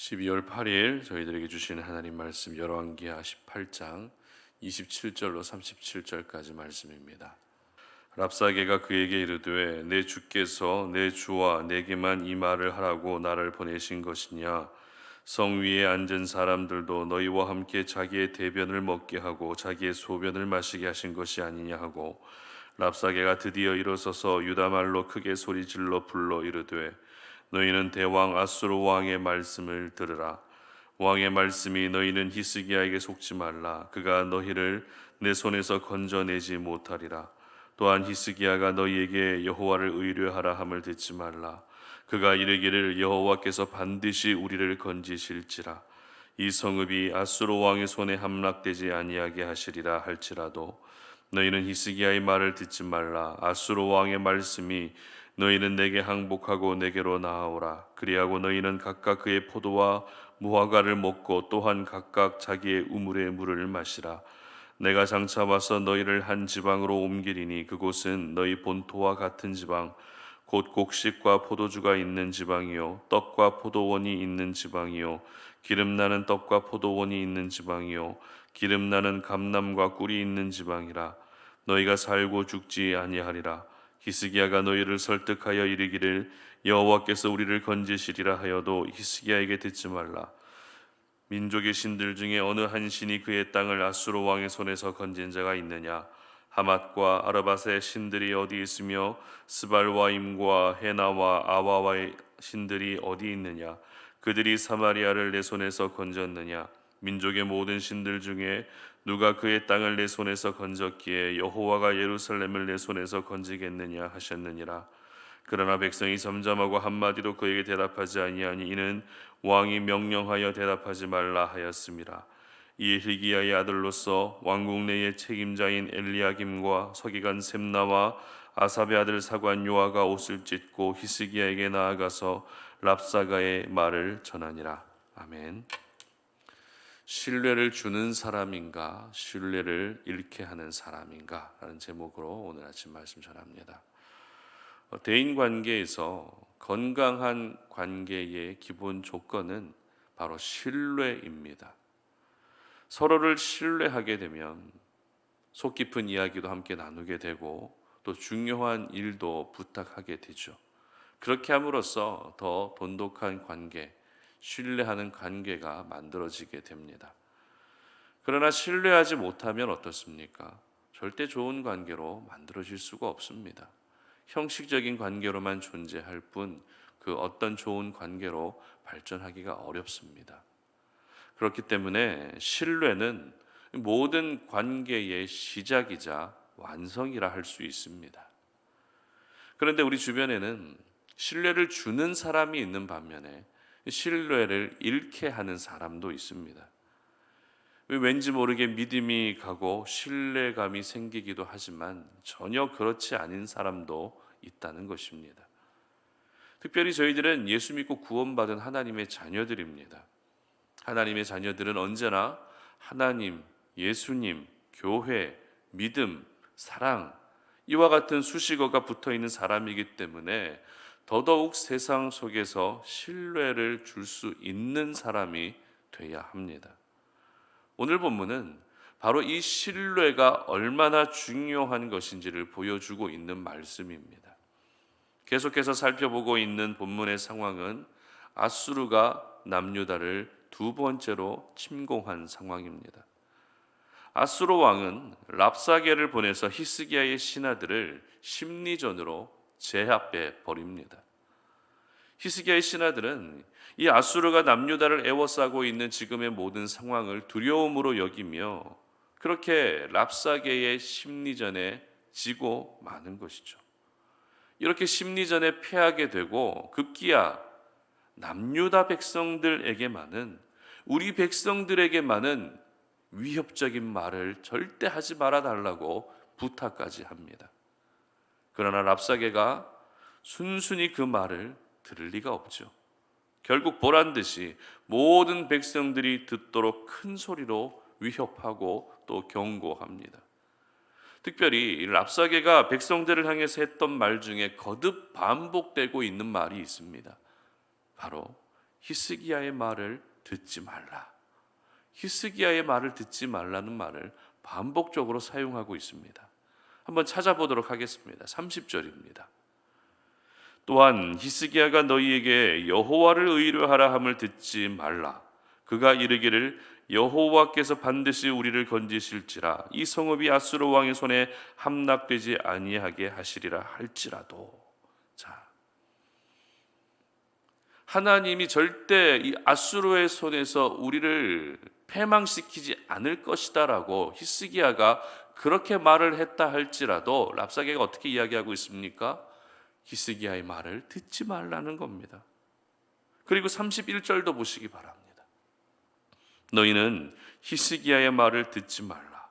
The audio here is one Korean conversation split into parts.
12월 8일 저희들에게 주시는 하나님 말씀 열왕기하 18장 27절로 37절까지 말씀입니다. 랍사게가 그에게 이르되 내 주께서 내 주와 내게만 이 말을 하라고 나를 보내신 것이냐. 성 위에 앉은 사람들도 너희와 함께 자기의 대변을 먹게 하고 자기의 소변을 마시게 하신 것이 아니냐 하고, 랍사게가 드디어 일어서서 유다말로 크게 소리질러 불러 이르되 너희는 대왕 아수르 왕의 말씀을 들으라. 왕의 말씀이 너희는 히스기야에게 속지 말라. 그가 너희를 내 손에서 건져내지 못하리라. 또한 히스기야가 너희에게 여호와를 의뢰하라 함을 듣지 말라. 그가 이르기를 여호와께서 반드시 우리를 건지실지라. 이 성읍이 아수르 왕의 손에 함락되지 아니하게 하시리라 할지라도 너희는 히스기야의 말을 듣지 말라. 아수르 왕의 말씀이 너희는 내게 항복하고 내게로 나아오라. 그리하고 너희는 각각 그의 포도와 무화과를 먹고 또한 각각 자기의 우물의 물을 마시라. 내가 장차 와서 너희를 한 지방으로 옮기리니 그곳은 너희 본토와 같은 지방, 곧 곡식과 포도주가 있는 지방이요 떡과 포도원이 있는 지방이요 기름나는 떡과 포도원이 있는 지방이요 기름나는 감람과 꿀이 있는 지방이라. 너희가 살고 죽지 아니하리라. 히스기야가 너희를 설득하여 이르기를 여호와께서 우리를 건지시리라 하여도 히스기야에게 듣지 말라. 민족의 신들 중에 어느 한 신이 그의 땅을 아수르 왕의 손에서 건진 자가 있느냐. 하맛과 아르밧의 신들이 어디 있으며 스발와임과 헤나와 아와와의 신들이 어디 있느냐. 그들이 사마리아를 내 손에서 건졌느냐. 민족의 모든 신들 중에 누가 그의 땅을 내 손에서 건졌기에 여호와가 예루살렘을 내 손에서 건지겠느냐 하셨느니라. 그러나 백성이 잠잠하고 한마디도 그에게 대답하지 아니하니 이는 왕이 명령하여 대답하지 말라 하였음이라. 이 hil기야의 아들로서 왕궁 내의 책임자인 엘리야김과 서기관 셈나와 아삽의 아들 사관 요아가 옷을 찢고 히스기야에게 나아가서 랍사가의 말을 전하니라. 아멘. 신뢰를 주는 사람인가, 신뢰를 잃게 하는 사람인가 라는 제목으로 오늘 아침 말씀 전합니다. 대인 관계에서 건강한 관계의 기본 조건은 바로 신뢰입니다. 서로를 신뢰하게 되면 속 깊은 이야기도 함께 나누게 되고 또 중요한 일도 부탁하게 되죠. 그렇게 함으로써 더 돈독한 관계, 신뢰하는 관계가 만들어지게 됩니다. 그러나 신뢰하지 못하면 어떻습니까? 절대 좋은 관계로 만들어질 수가 없습니다. 형식적인 관계로만 존재할 뿐 그 어떤 좋은 관계로 발전하기가 어렵습니다. 그렇기 때문에 신뢰는 모든 관계의 시작이자 완성이라 할 수 있습니다. 그런데 우리 주변에는 신뢰를 주는 사람이 있는 반면에 신뢰를 잃게 하는 사람도 있습니다. 왠지 모르게 믿음이 가고 신뢰감이 생기기도 하지만 전혀 그렇지 않은 사람도 있다는 것입니다. 특별히 저희들은 예수 믿고 구원받은 하나님의 자녀들입니다. 하나님의 자녀들은 언제나 하나님, 예수님, 교회, 믿음, 사랑 이와 같은 수식어가 붙어있는 사람이기 때문에 더더욱 세상 속에서 신뢰를 줄 수 있는 사람이 되어야 합니다. 오늘 본문은 바로 이 신뢰가 얼마나 중요한 것인지를 보여주고 있는 말씀입니다. 계속해서 살펴보고 있는 본문의 상황은 아수르가 남유다를 두 번째로 침공한 상황입니다. 아수르 왕은 랍사게를 보내서 히스기야의 신하들을 심리전으로 제압해 버립니다. 히스기야의 신하들은 이 아수르가 남유다를 에워싸고 있는 지금의 모든 상황을 두려움으로 여기며 그렇게 랍사게의 심리전에 지고 마는 것이죠. 이렇게 심리전에 패하게 되고 급기야 남유다 백성들에게만은 우리 백성들에게만은 위협적인 말을 절대 하지 말아달라고 부탁까지 합니다. 그러나 랍사게가 순순히 그 말을 들을 리가 없죠. 결국 보란듯이 모든 백성들이 듣도록 큰 소리로 위협하고 또 경고합니다. 특별히 랍사게가 백성들을 향해서 했던 말 중에 거듭 반복되고 있는 말이 있습니다. 바로 히스기야의 말을 듣지 말라. 히스기야의 말을 듣지 말라는 말을 반복적으로 사용하고 있습니다. 한번 찾아보도록 하겠습니다. 30절입니다. 또한 히스기야가 너희에게 여호와를 의뢰하라 함을 듣지 말라. 그가 이르기를 여호와께서 반드시 우리를 건지실지라 이 성읍이 아수르 왕의 손에 함락되지 아니하게 하시리라 할지라도. 자, 하나님이 절대 이 아수르의 손에서 우리를 패망시키지 않을 것이다라고 히스기야가 그렇게 말을 했다 할지라도 랍사게가 어떻게 이야기하고 있습니까? 히스기야의 말을 듣지 말라는 겁니다. 그리고 31절도 보시기 바랍니다. 너희는 히스기야의 말을 듣지 말라.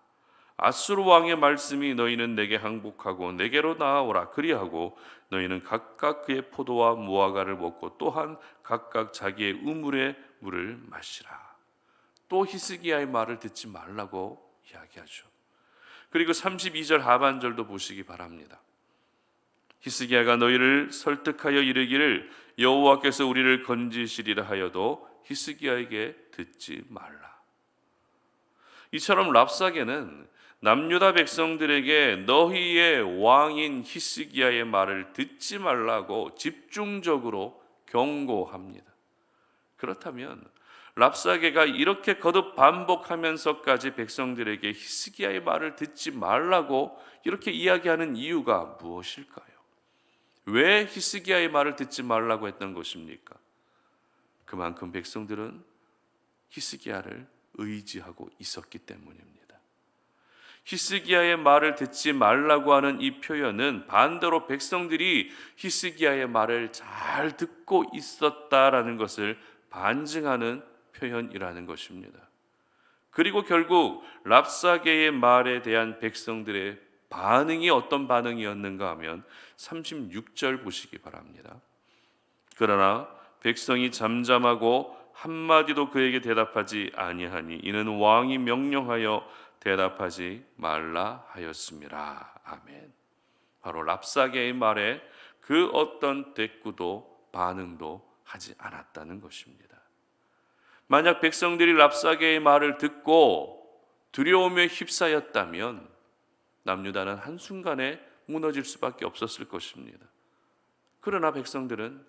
아수르 왕의 말씀이 너희는 내게 항복하고 내게로 나아오라. 그리하고 너희는 각각 그의 포도와 무화과를 먹고 또한 각각 자기의 우물의 물을 마시라. 또 히스기야의 말을 듣지 말라고 이야기하죠. 그리고 32절 하반절도 보시기 바랍니다. 히스기야가 너희를 설득하여 이르기를 여호와께서 우리를 건지시리라 하여도 히스기야에게 듣지 말라. 이처럼 랍사게는 남유다 백성들에게 너희의 왕인 히스기야의 말을 듣지 말라고 집중적으로 경고합니다. 그렇다면 랍사게가 이렇게 거듭 반복하면서까지 백성들에게 히스기야의 말을 듣지 말라고 이렇게 이야기하는 이유가 무엇일까요? 왜 히스기야의 말을 듣지 말라고 했던 것입니까? 그만큼 백성들은 히스기야를 의지하고 있었기 때문입니다. 히스기야의 말을 듣지 말라고 하는 이 표현은 반대로 백성들이 히스기야의 말을 잘 듣고 있었다라는 것을 반증하는 표현이라는 것입니다. 그리고 결국 랍사게의 말에 대한 백성들의 반응이 어떤 반응이었는가 하면 36절 보시기 바랍니다. 그러나 백성이 잠잠하고 한마디도 그에게 대답하지 아니하니 이는 왕이 명령하여 대답하지 말라 하였음이라. 아멘. 바로 랍사게의 말에 그 어떤 대꾸도 반응도 하지 않았다는 것입니다. 만약 백성들이 랍사게의 말을 듣고 두려움에 휩싸였다면 남유다는 한순간에 무너질 수밖에 없었을 것입니다. 그러나 백성들은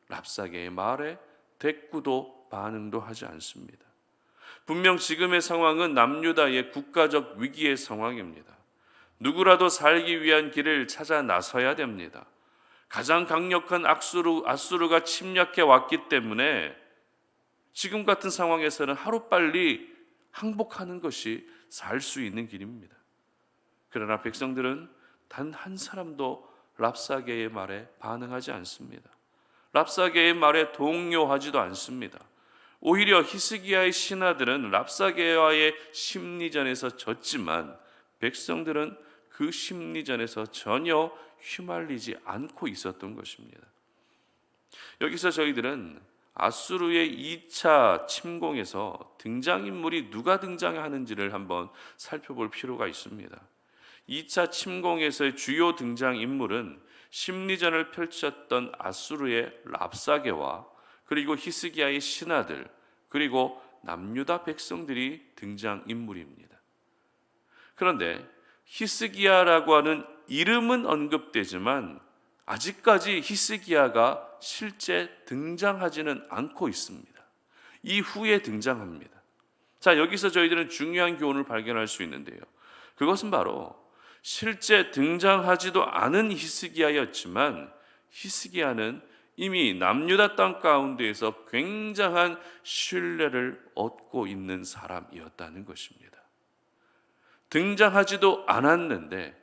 랍사게의 말에 대꾸도 반응도 하지 않습니다. 분명 지금의 상황은 남유다의 국가적 위기의 상황입니다. 누구라도 살기 위한 길을 찾아 나서야 됩니다. 가장 강력한 아수르가 침략해 왔기 때문에 지금 같은 상황에서는 하루빨리 항복하는 것이 살 수 있는 길입니다. 그러나 백성들은 단 한 사람도 랍사게의 말에 반응하지 않습니다. 랍사게의 말에 동요하지도 않습니다. 오히려 히스기야의 신하들은 랍사게와의 심리전에서 졌지만 백성들은 그 심리전에서 전혀 휘말리지 않고 있었던 것입니다. 여기서 저희들은 아수르의 2차 침공에서 등장인물이 누가 등장하는지를 한번 살펴볼 필요가 있습니다. 2차 침공에서의 주요 등장인물은 심리전을 펼쳤던 아수르의 랍사게와 그리고 히스기야의 신하들 그리고 남유다 백성들이 등장인물입니다. 그런데 히스기야라고 하는 이름은 언급되지만 아직까지 히스기야가 실제 등장하지는 않고 있습니다. 이후에 등장합니다. 자, 여기서 저희들은 중요한 교훈을 발견할 수 있는데요. 그것은 바로 실제 등장하지도 않은 히스기야였지만 히스기야는 이미 남유다 땅 가운데에서 굉장한 신뢰를 얻고 있는 사람이었다는 것입니다. 등장하지도 않았는데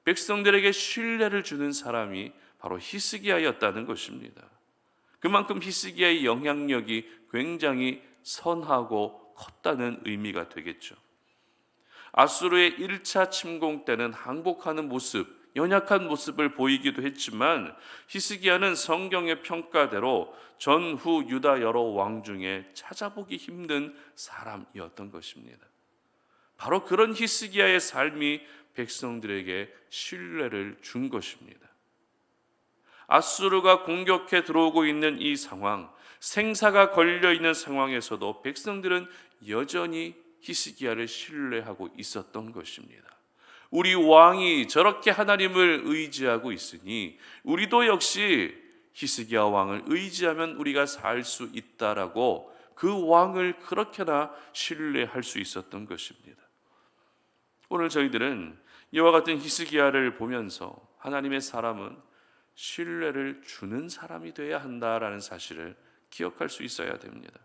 백성들에게 신뢰를 주는 사람이 바로 히스기야였다는 것입니다. 그만큼 히스기야의 영향력이 굉장히 선하고 컸다는 의미가 되겠죠. 아수르의 1차 침공 때는 항복하는 모습, 연약한 모습을 보이기도 했지만 히스기야는 성경의 평가대로 전후 유다 여러 왕 중에 찾아보기 힘든 사람이었던 것입니다. 바로 그런 히스기야의 삶이 백성들에게 신뢰를 준 것입니다. 아수르가 공격해 들어오고 있는 이 상황, 생사가 걸려 있는 상황에서도 백성들은 여전히 히스기야를 신뢰하고 있었던 것입니다. 우리 왕이 저렇게 하나님을 의지하고 있으니 우리도 역시 히스기야 왕을 의지하면 우리가 살 수 있다라고 그 왕을 그렇게나 신뢰할 수 있었던 것입니다. 오늘 저희들은 이와 같은 히스기야를 보면서 하나님의 사람은 신뢰를 주는 사람이 되어야 한다라는 사실을 기억할 수 있어야 됩니다.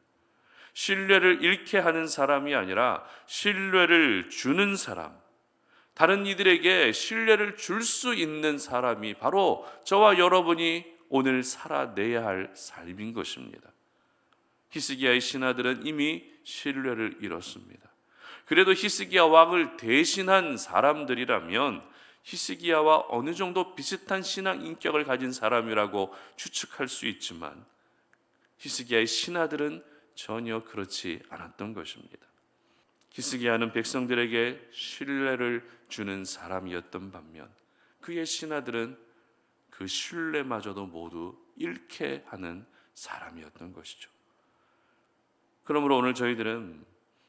신뢰를 잃게 하는 사람이 아니라 신뢰를 주는 사람, 다른 이들에게 신뢰를 줄 수 있는 사람이 바로 저와 여러분이 오늘 살아내야 할 삶인 것입니다. 히스기야의 신하들은 이미 신뢰를 잃었습니다. 그래도 히스기야 왕을 대신한 사람들이라면 히스기야와 어느 정도 비슷한 신앙 인격을 가진 사람이라고 추측할 수 있지만 히스기야의 신하들은 전혀 그렇지 않았던 것입니다. 히스기야는 백성들에게 신뢰를 주는 사람이었던 반면 그의 신하들은 그 신뢰마저도 모두 잃게 하는 사람이었던 것이죠. 그러므로 오늘 저희들은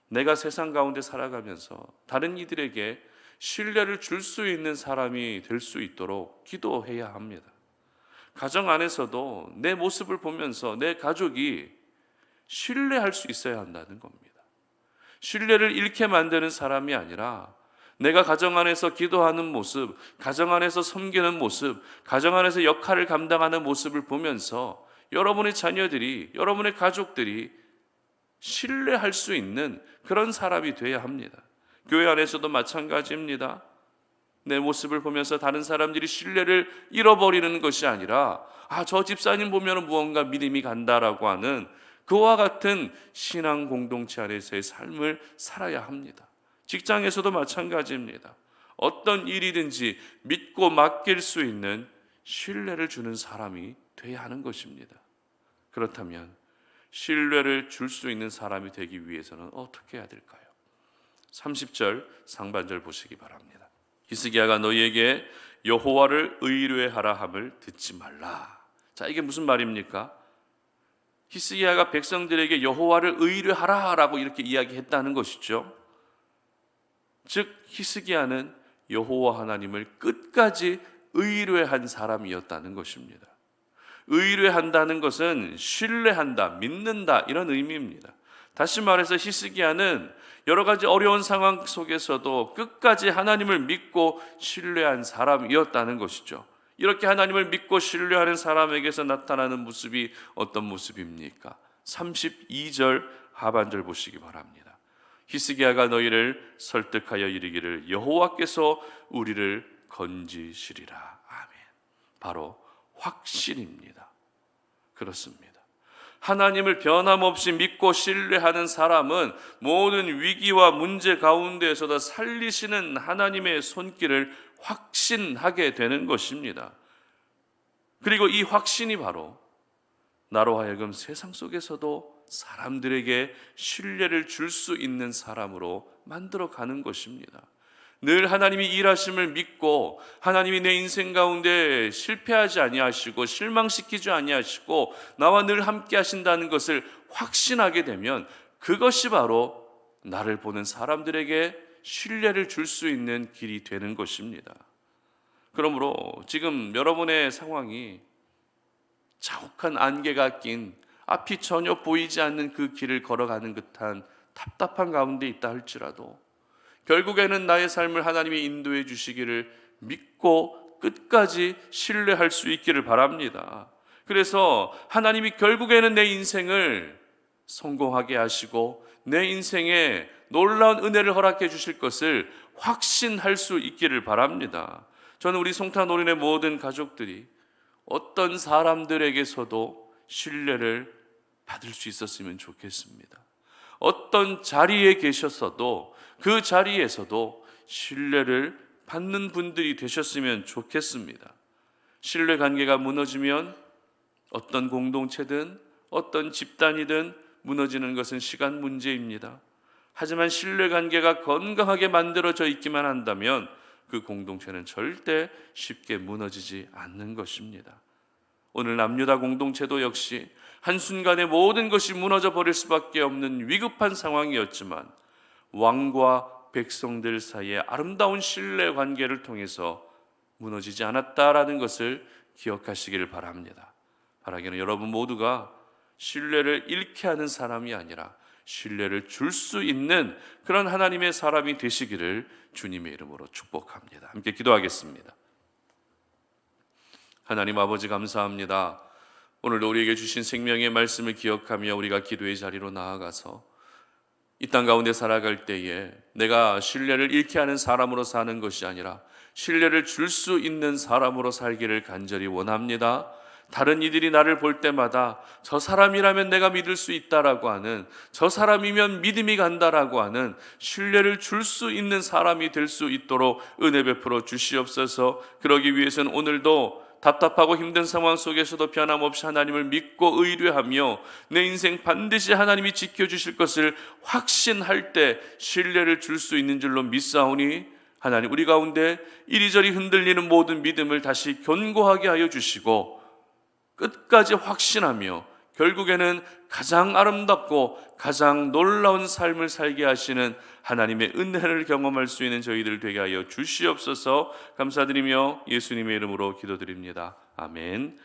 내가 세상 가운데 살아가면서 다른 이들에게 신뢰를 줄 수 있는 사람이 될 수 있도록 기도해야 합니다. 가정 안에서도 내 모습을 보면서 내 가족이 신뢰할 수 있어야 한다는 겁니다. 신뢰를 잃게 만드는 사람이 아니라 내가 가정 안에서 기도하는 모습, 가정 안에서 섬기는 모습, 가정 안에서 역할을 감당하는 모습을 보면서 여러분의 자녀들이, 여러분의 가족들이 신뢰할 수 있는 그런 사람이 되어야 합니다. 교회 안에서도 마찬가지입니다. 내 모습을 보면서 다른 사람들이 신뢰를 잃어버리는 것이 아니라 저 집사님 보면 무언가 믿음이 간다라고 하는 그와 같은 신앙 공동체 안에서의 삶을 살아야 합니다. 직장에서도 마찬가지입니다. 어떤 일이든지 믿고 맡길 수 있는 신뢰를 주는 사람이 돼야 하는 것입니다. 그렇다면 신뢰를 줄 수 있는 사람이 되기 위해서는 어떻게 해야 될까요? 30절 상반절 보시기 바랍니다. 히스기야가 너희에게 여호와를 의뢰하라 함을 듣지 말라. 자, 이게 무슨 말입니까? 히스기야가 백성들에게 여호와를 의뢰하라라고 이렇게 이야기했다는 것이죠. 즉 히스기야는 여호와 하나님을 끝까지 의뢰한 사람이었다는 것입니다. 의뢰한다는 것은 신뢰한다, 믿는다 이런 의미입니다. 다시 말해서 히스기야는 여러 가지 어려운 상황 속에서도 끝까지 하나님을 믿고 신뢰한 사람이었다는 것이죠. 이렇게 하나님을 믿고 신뢰하는 사람에게서 나타나는 모습이 어떤 모습입니까? 32절 하반절 보시기 바랍니다. 히스기야가 너희를 설득하여 이르기를 여호와께서 우리를 건지시리라. 아멘. 바로 확신입니다. 그렇습니다. 하나님을 변함없이 믿고 신뢰하는 사람은 모든 위기와 문제 가운데에서도 살리시는 하나님의 손길을 확신하게 되는 것입니다. 그리고 이 확신이 바로 나로 하여금 세상 속에서도 사람들에게 신뢰를 줄 수 있는 사람으로 만들어 가는 것입니다. 늘 하나님이 일하심을 믿고 하나님이 내 인생 가운데 실패하지 아니하시고 실망시키지 아니하시고 나와 늘 함께 하신다는 것을 확신하게 되면 그것이 바로 나를 보는 사람들에게 신뢰를 줄 수 있는 길이 되는 것입니다. 그러므로 지금 여러분의 상황이 자욱한 안개가 낀 앞이 전혀 보이지 않는 그 길을 걸어가는 듯한 답답한 가운데 있다 할지라도 결국에는 나의 삶을 하나님이 인도해 주시기를 믿고 끝까지 신뢰할 수 있기를 바랍니다. 그래서 하나님이 결국에는 내 인생을 성공하게 하시고 내 인생에 놀라운 은혜를 허락해 주실 것을 확신할 수 있기를 바랍니다. 저는 우리 송탄오륜의 모든 가족들이 어떤 사람들에게서도 신뢰를 받을 수 있었으면 좋겠습니다. 어떤 자리에 계셨어도 그 자리에서도 신뢰를 받는 분들이 되셨으면 좋겠습니다. 신뢰 관계가 무너지면 어떤 공동체든 어떤 집단이든 무너지는 것은 시간 문제입니다. 하지만 신뢰 관계가 건강하게 만들어져 있기만 한다면 그 공동체는 절대 쉽게 무너지지 않는 것입니다. 오늘 남유다 공동체도 역시 한순간에 모든 것이 무너져 버릴 수밖에 없는 위급한 상황이었지만 왕과 백성들 사이의 아름다운 신뢰 관계를 통해서 무너지지 않았다라는 것을 기억하시기를 바랍니다. 바라기는 여러분 모두가 신뢰를 잃게 하는 사람이 아니라 신뢰를 줄 수 있는 그런 하나님의 사람이 되시기를 주님의 이름으로 축복합니다. 함께 기도하겠습니다. 하나님 아버지 감사합니다. 오늘도 우리에게 주신 생명의 말씀을 기억하며 우리가 기도의 자리로 나아가서 이 땅 가운데 살아갈 때에 내가 신뢰를 잃게 하는 사람으로 사는 것이 아니라 신뢰를 줄 수 있는 사람으로 살기를 간절히 원합니다. 다른 이들이 나를 볼 때마다 저 사람이라면 내가 믿을 수 있다라고 하는, 저 사람이면 믿음이 간다라고 하는 신뢰를 줄 수 있는 사람이 될 수 있도록 은혜 베풀어 주시옵소서. 그러기 위해서는 오늘도 답답하고 힘든 상황 속에서도 변함없이 하나님을 믿고 의뢰하며 내 인생 반드시 하나님이 지켜주실 것을 확신할 때 신뢰를 줄 수 있는 줄로 믿사오니 하나님 우리 가운데 이리저리 흔들리는 모든 믿음을 다시 견고하게 하여 주시고 끝까지 확신하며 결국에는 가장 아름답고 가장 놀라운 삶을 살게 하시는 하나님의 은혜를 경험할 수 있는 저희들 되게 하여 주시옵소서. 감사드리며 예수님의 이름으로 기도드립니다. 아멘.